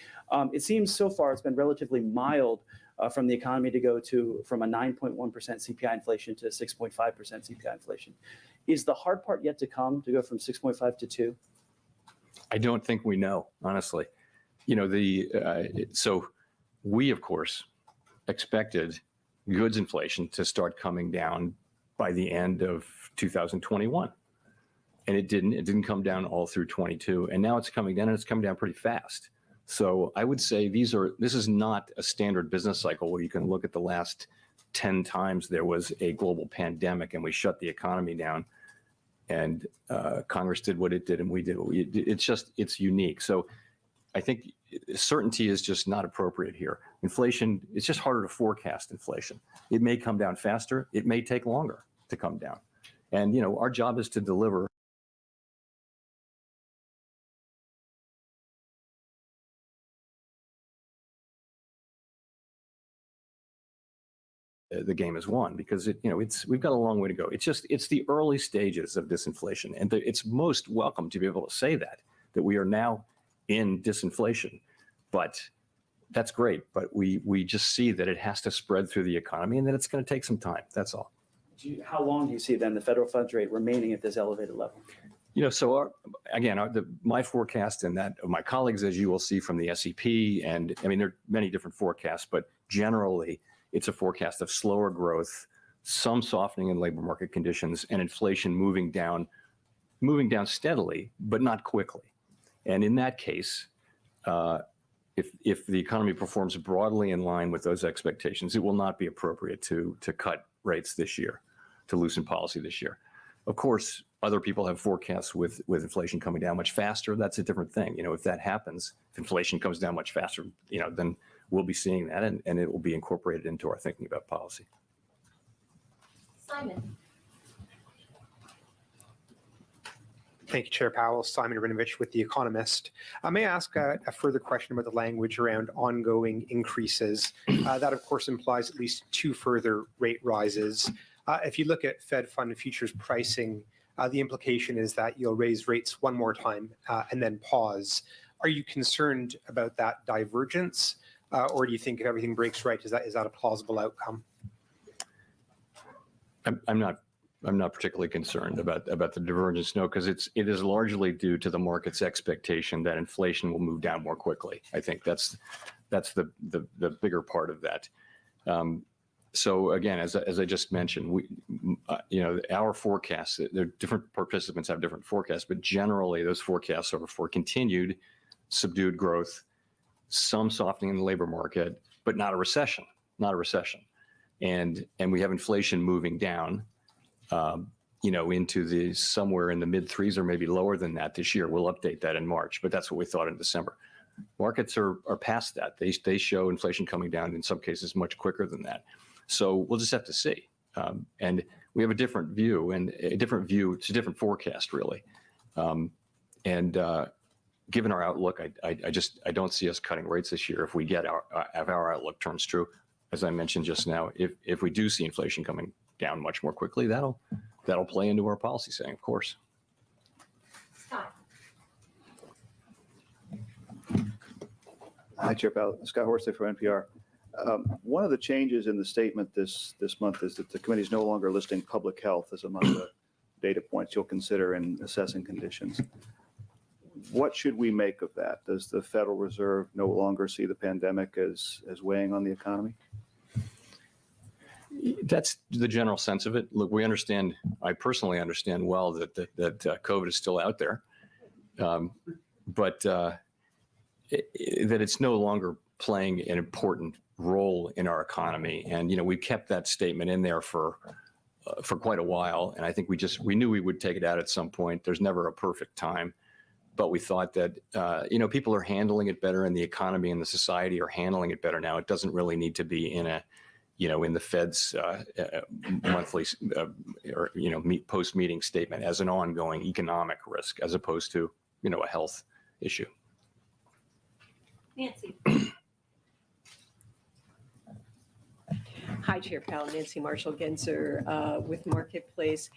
It seems so far it's been relatively mild from the economy to go from a 9.1% CPI inflation to 6.5% CPI inflation. Is the hard part yet to come to go from 6.5 to 2? I don't think we know, honestly. You know, so we, of course, expected goods inflation to start coming down by the end of 2021. And it didn't. It didn't come down all through 22. And now it's coming down, and it's coming down pretty fast. So I would say this is not a standard business cycle where you can look at the last 10 times there was a global pandemic and we shut the economy down and Congress did what it did and we did what we did. It's unique. So I think certainty is just not appropriate here. Inflation, it's just harder to forecast inflation. It may come down faster. It may take longer to come down. And, you know, our job is to deliver the game is won because we've got a long way to go. It's the early stages of disinflation, and it's most welcome to be able to say that we are now in disinflation. But that's great. But we just see that it has to spread through the economy and that it's going to take some time. That's all. How long do you see then the federal funds rate remaining at this elevated level? You know, so my forecast and that of my colleagues, as you will see from the SEP, and I mean, there are many different forecasts, but generally it's a forecast of slower growth, some softening in labor market conditions, and inflation moving down steadily, but not quickly. And in that case, if the economy performs broadly in line with those expectations, it will not be appropriate to cut rates this year, to loosen policy this year. Of course, other people have forecasts with inflation coming down much faster. That's a different thing. You know, if that happens, if inflation comes down much faster, you know, then we'll be seeing that and it will be incorporated into our thinking about policy. Simon. Thank you, Chair Powell. Simon Rabinovich with The Economist. May I ask a further question about the language around ongoing increases? That, of course, implies at least 2 further rate rises. If you look at Fed Fund futures pricing, the implication is that you'll raise rates one more time and then pause. Are you concerned about that divergence? Or do you think if everything breaks right, is that a plausible outcome? I'm not particularly concerned about the divergence, no, because it is largely due to the market's expectation that inflation will move down more quickly. I think that's the bigger part of that. So again, as I just mentioned, our forecasts, different participants have different forecasts, but generally those forecasts are for continued subdued growth, some softening in the labor market, but not a recession, and we have inflation moving down, into the somewhere in the mid 3s or maybe lower than that this year. We'll update that in March, but that's what we thought in December. Markets are past that. They show inflation coming down in some cases much quicker than that. So we'll just have to see. And we have a different view, it's a different forecast really. Given our outlook, I don't see us cutting rates this year if we get our outlook turns true. As I mentioned just now, if we do see inflation coming down much more quickly, that'll play into our policy setting, of course. Scott. Hi, Chair Powell. Scott Horsley from NPR. One of the changes in the statement this month is that the committee is no longer listing public health as among the data points you'll consider in assessing conditions. What should we make of that? Does the Federal Reserve no longer see the pandemic as weighing on the economy? That's the general sense of it. Look, we understand, I personally understand well that COVID is still out there, but that it's no longer playing an important role in our economy. And, we've kept that statement in there for quite a while. And I think we knew we would take it out at some point. There's never a perfect time. But we thought that, people are handling it better and the economy and the society are handling it better now. It doesn't really need to be in the Fed's monthly or post-meeting statement as an ongoing economic risk as opposed to, a health issue. Nancy. Hi, Chair Powell. Nancy Marshall-Genzer with Marketplace.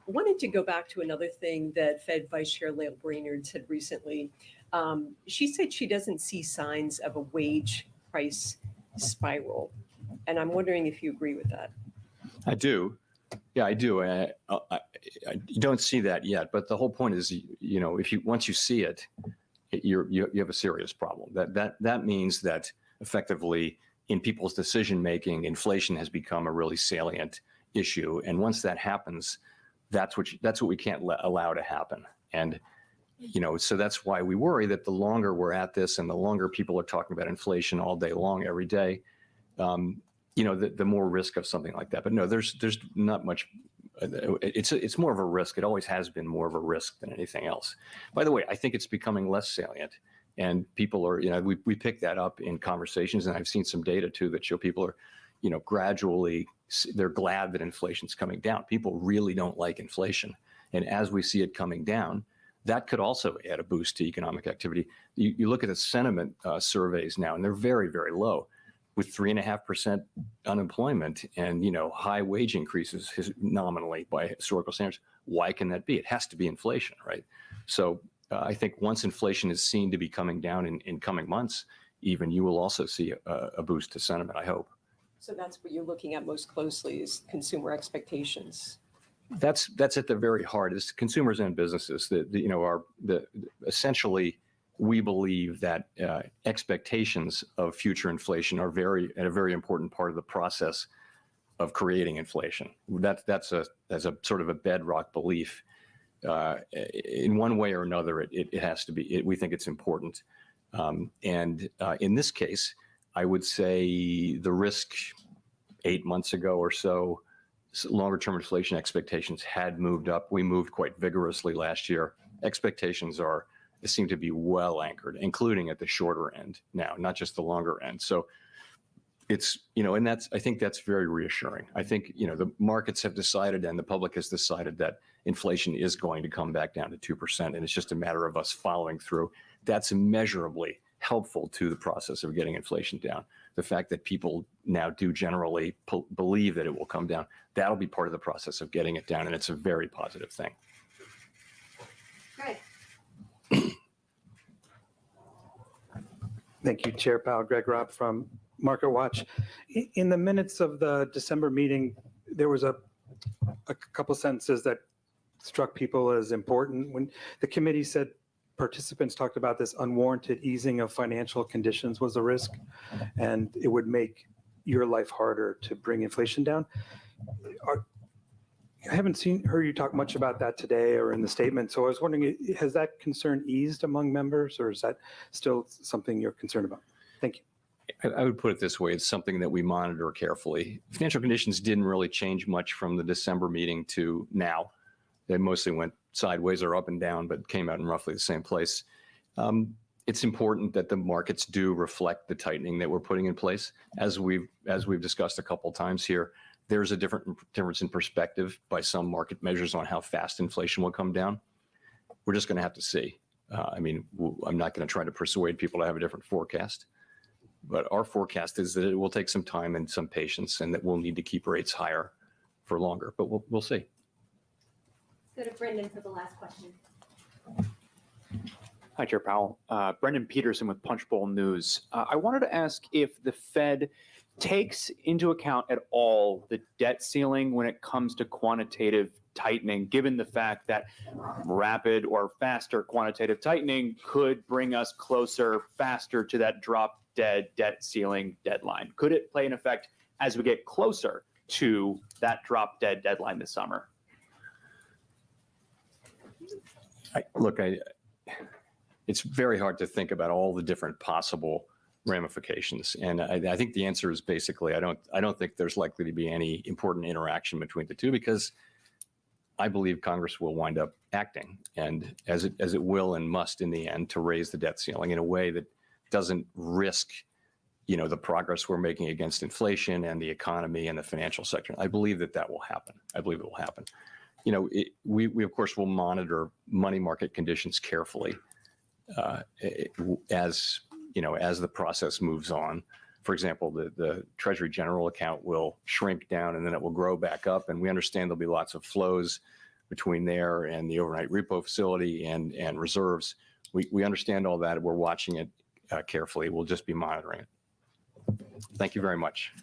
I wanted to go back to another thing that Fed Vice Chair Lael Brainerd said recently. She said she doesn't see signs of a wage price spiral. And I'm wondering if you agree with that. I do. Yeah, I do. you don't see that yet, but the whole point is, if you once you see it, you have a serious problem. That means that effectively in people's decision making, inflation has become a really salient issue, and once that happens, that's what we can't allow to happen. And so that's why we worry that the longer we're at this, and the longer people are talking about inflation all day long, every day, the more risk of something like that. But no, there's not much. It's more of a risk. It always has been more of a risk than anything else. By the way, I think it's becoming less salient, and people are, we pick that up in conversations, and I've seen some data too that show people are, gradually, they're glad that inflation's coming down. People really don't like inflation, and as we see it coming down, that could also add a boost to economic activity. You look at the sentiment surveys now, and they're very, very low. With 3.5% unemployment and high wage increases nominally by historical standards, why can that be? It has to be inflation, right? So I think once inflation is seen to be coming down in coming months, even you will also see a boost to sentiment, I hope. So that's what you're looking at most closely is consumer expectations. That's at the very heart. It's consumers and businesses that essentially. We believe that expectations of future inflation are a very important part of the process of creating inflation. That's a sort of a bedrock belief. In one way or another, it has to be. We think it's important. And in this case, I would say the risk 8 months ago or so, longer-term inflation expectations had moved up. We moved quite vigorously last year. Expectations seem to be well anchored, including at the shorter end now, not just the longer end. So it's, and I think that's very reassuring. I think, the markets have decided and the public has decided that inflation is going to come back down to 2%. And it's just a matter of us following through. That's immeasurably helpful to the process of getting inflation down. The fact that people now do generally believe that it will come down, that'll be part of the process of getting it down. And it's a very positive thing. Greg. Thank you, Chair Powell. Greg Robb from Market Watch. In the minutes of the December meeting, there was a couple sentences that struck people as important. When the committee said participants talked about this unwarranted easing of financial conditions was a risk, and it would make your life harder to bring inflation down. I haven't heard you talk much about that today or in the statement. So I was wondering, has that concern eased among members, or is that still something you're concerned about? Thank you. I would put it this way. It's something that we monitor carefully. Financial conditions didn't really change much from the December meeting to now. They mostly went sideways or up and down, but came out in roughly the same place. It's important that the markets do reflect the tightening that we're putting in place. As we've discussed a couple of times here, there's a difference in perspective by some market measures on how fast inflation will come down. We're just going to have to see. I'm not going to try to persuade people to have a different forecast, but our forecast is that it will take some time and some patience, and that we'll need to keep rates higher for longer. But we'll see. Go to Brendan for the last question. Hi, Chair Powell. Brendan Peterson with Punchbowl News. I wanted to ask if the Fed takes into account at all the debt ceiling when it comes to quantitative tightening, given the fact that rapid or faster quantitative tightening could bring us closer faster to that drop dead debt ceiling deadline. Could it play an effect as we get closer to that drop dead deadline this summer? It's very hard to think about all the different possible ramifications, and I think the answer is basically I don't think there's likely to be any important interaction between the two, because I believe Congress will wind up acting, and as it will and must in the end, to raise the debt ceiling in a way that doesn't risk the progress we're making against inflation and the economy and the financial sector. I believe that will happen. I believe it will happen. We of course will monitor money market conditions carefully as the process moves on. For example, the Treasury General account will shrink down and then it will grow back up, and we understand there'll be lots of flows between there and the overnight repo facility and reserves. We understand all that. We're watching it carefully. We'll just be monitoring it. Thank you very much.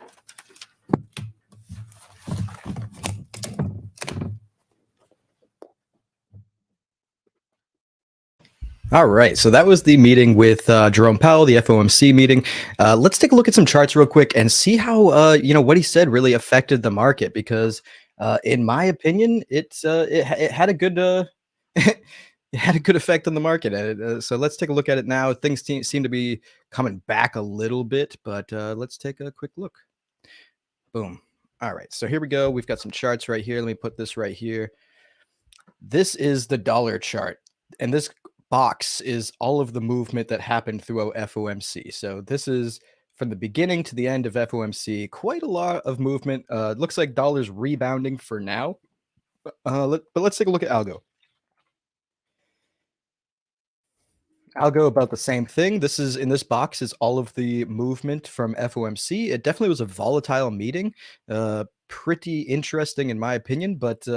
All right, so that was the meeting with Jerome Powell, the FOMC meeting. Let's take a look at some charts real quick and see how what he said really affected the market. Because in my opinion, it had a good it had a good effect on the market. So let's take a look at it now. Things seem to be coming back a little bit, but let's take a quick look. Boom. All right, so here we go. We've got some charts right here. Let me put this right here. This is the dollar chart, and this box is all of the movement that happened throughout FOMC. So this is from the beginning to the end of FOMC, quite a lot of movement. It looks like dollar's rebounding for now. But let's take a look at algo. Algo about the same thing. This is in this box is all of the movement from FOMC. It definitely was a volatile meeting. Pretty interesting in my opinion, but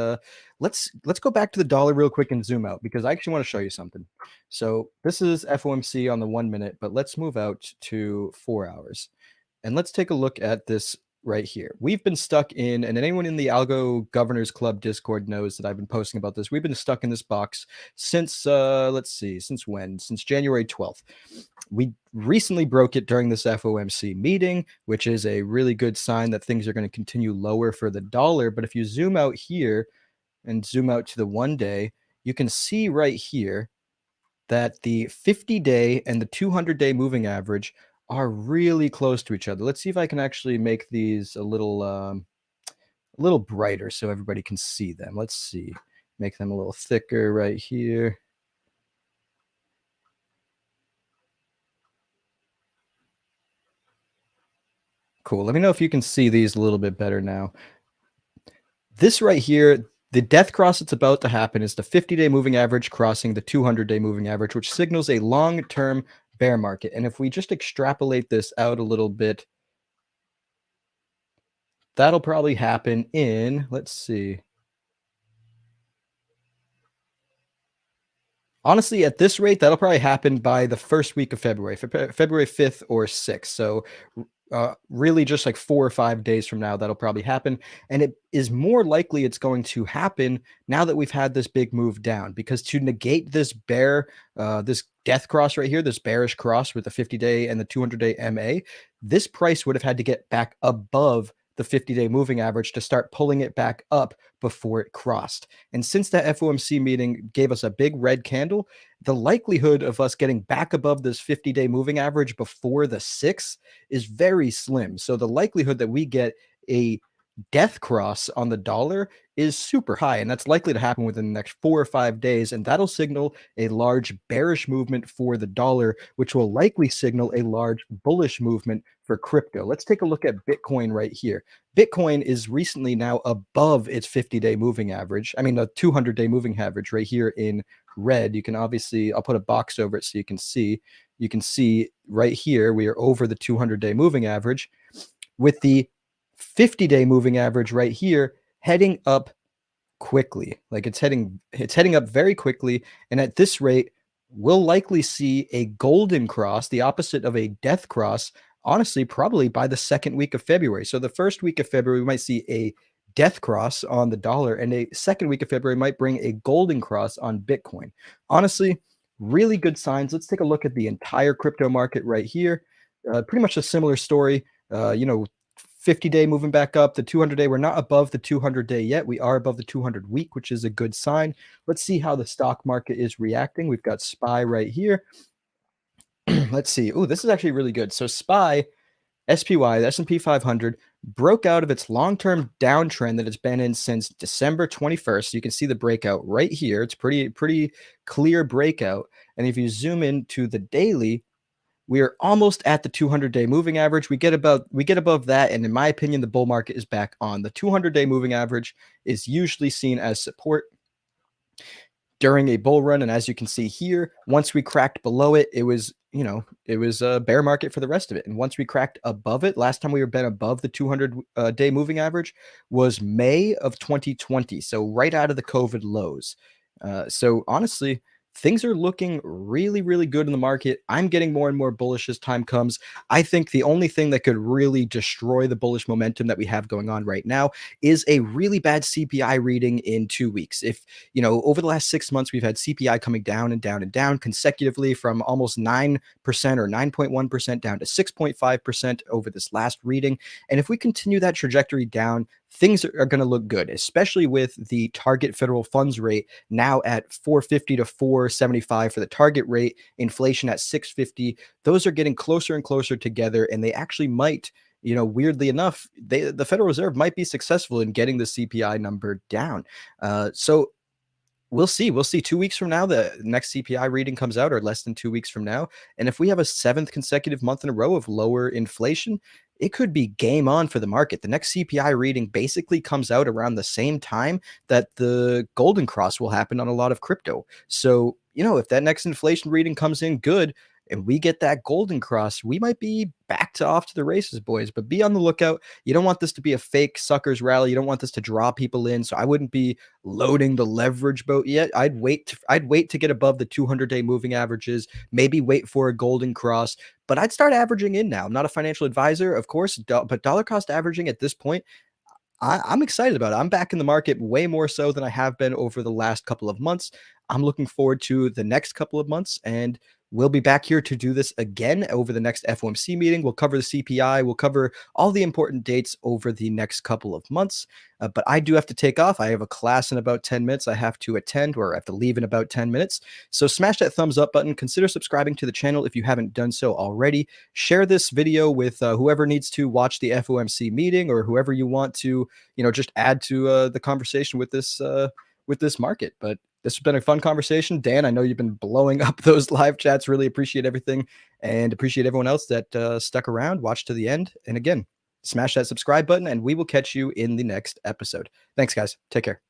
let's go back to the dollar real quick and zoom out because I actually want to show you something. So this is FOMC on the 1 minute, but let's move out to 4 hours and let's take a look at this right here. We've been stuck in, and anyone in the Algo Governors Club Discord knows that I've been posting about this. We've been stuck in this box since, let's see, since when? Since January 12th. We recently broke it during this FOMC meeting, which is a really good sign that things are going to continue lower for the dollar. But if you zoom out here and zoom out to the 1 day, you can see right here that the 50-day and the 200-day moving average are really close to each other. Let's see if I can actually make these a little brighter so everybody can see them. Let's see. Make them a little thicker right here. Cool. Let me know if you can see these a little bit better now. This right here, the death cross that's about to happen is the 50-day moving average crossing the 200-day moving average, which signals a long-term bear market. And if we just extrapolate this out a little bit, that'll probably happen in, let's see. Honestly, at this rate, that'll probably happen by the first week of February, February 5th or 6th. So really just like 4 or 5 days from now, that'll probably happen. And it is more likely it's going to happen now that we've had this big move down, because to negate this this death cross right here, this bearish cross with the 50-day and the 200-day MA, this price would have had to get back above the 50-day moving average to start pulling it back up before it crossed. And since that FOMC meeting gave us a big red candle, the likelihood of us getting back above this 50-day moving average before the 6th is very slim. So the likelihood that we get a death cross on the dollar is super high, and that's likely to happen within the next 4 or 5 days, and that'll signal a large bearish movement for the dollar, which will likely signal a large bullish movement for crypto. Let's take a look at Bitcoin right here. Bitcoin is recently now above its 50-day moving average. I mean, the 200-day moving average right here in red. You can obviously, I'll put a box over it so you can see. You can see right here, we are over the 200-day moving average, with the 50-day moving average right here heading up quickly. Like it's heading up very quickly. And at this rate, we'll likely see a golden cross, the opposite of a death cross, honestly, probably by the 2nd week of February. So the 1st week of February, we might see a death cross on the dollar, and a 2nd week of February might bring a golden cross on Bitcoin. Honestly, really good signs. Let's take a look at the entire crypto market right here. Pretty much a similar story. 50-day moving back up, the 200-day, we're not above the 200-day yet. We are above the 200-week, which is a good sign. Let's see how the stock market is reacting. We've got SPY right here. Let's see. Oh, this is actually really good. So SPY, SPY, the S&P 500, broke out of its long-term downtrend that it's been in since December 21st. You can see the breakout right here. It's pretty clear breakout. And if you zoom into the daily, we are almost at the 200-day moving average. We get above that, and in my opinion, the bull market is back on. The 200-day moving average is usually seen as support during a bull run, and as you can see here, once we cracked below it, it was a bear market for the rest of it. And once we cracked above it, last time we were been above the 200-day moving average was May of 2020, so right out of the COVID lows. So honestly, things are looking really, really good in the market. I'm getting more and more bullish as time comes. I think the only thing that could really destroy the bullish momentum that we have going on right now is a really bad CPI reading in 2 weeks. If, over the last 6 months, we've had CPI coming down and down and down consecutively from almost 9% or 9.1% down to 6.5% over this last reading. And if we continue that trajectory down, things are going to look good, especially with the target federal funds rate now at 450 to 475 for the target rate, inflation at 650. Those are getting closer and closer together, and they actually might, weirdly enough, the Federal Reserve might be successful in getting the CPI number down. So we'll see. We'll see. 2 weeks from now, the next CPI reading comes out, or less than 2 weeks from now. And if we have a 7th consecutive month in a row of lower inflation, it could be game on for the market. The next CPI reading basically comes out around the same time that the golden cross will happen on a lot of crypto. So, if that next inflation reading comes in good and we get that golden cross, we might be off to the races, boys. But be on the lookout. You don't want this to be a fake suckers rally. You don't want this to draw people in. So I wouldn't be loading the leverage boat yet. I'd wait to get above the 200-day moving averages, maybe wait for a golden cross, but I'd start averaging in now. I'm not a financial advisor, of course, but dollar cost averaging at this point, I'm excited about it. I'm back in the market way more so than I have been over the last couple of months. I'm looking forward to the next couple of months, and we'll be back here to do this again over the next FOMC meeting. We'll cover the CPI. We'll cover all the important dates over the next couple of months. But I do have to take off. I have a class in about 10 minutes I have to attend, or I have to leave in about 10 minutes. So smash that thumbs up button. Consider subscribing to the channel if you haven't done so already. Share this video with whoever needs to watch the FOMC meeting, or whoever you want to, just add to the conversation with this market. But this has been a fun conversation. Dan, I know you've been blowing up those live chats. Really appreciate everything, and appreciate everyone else that stuck around, watched to the end. And again, smash that subscribe button, and we will catch you in the next episode. Thanks, guys. Take care.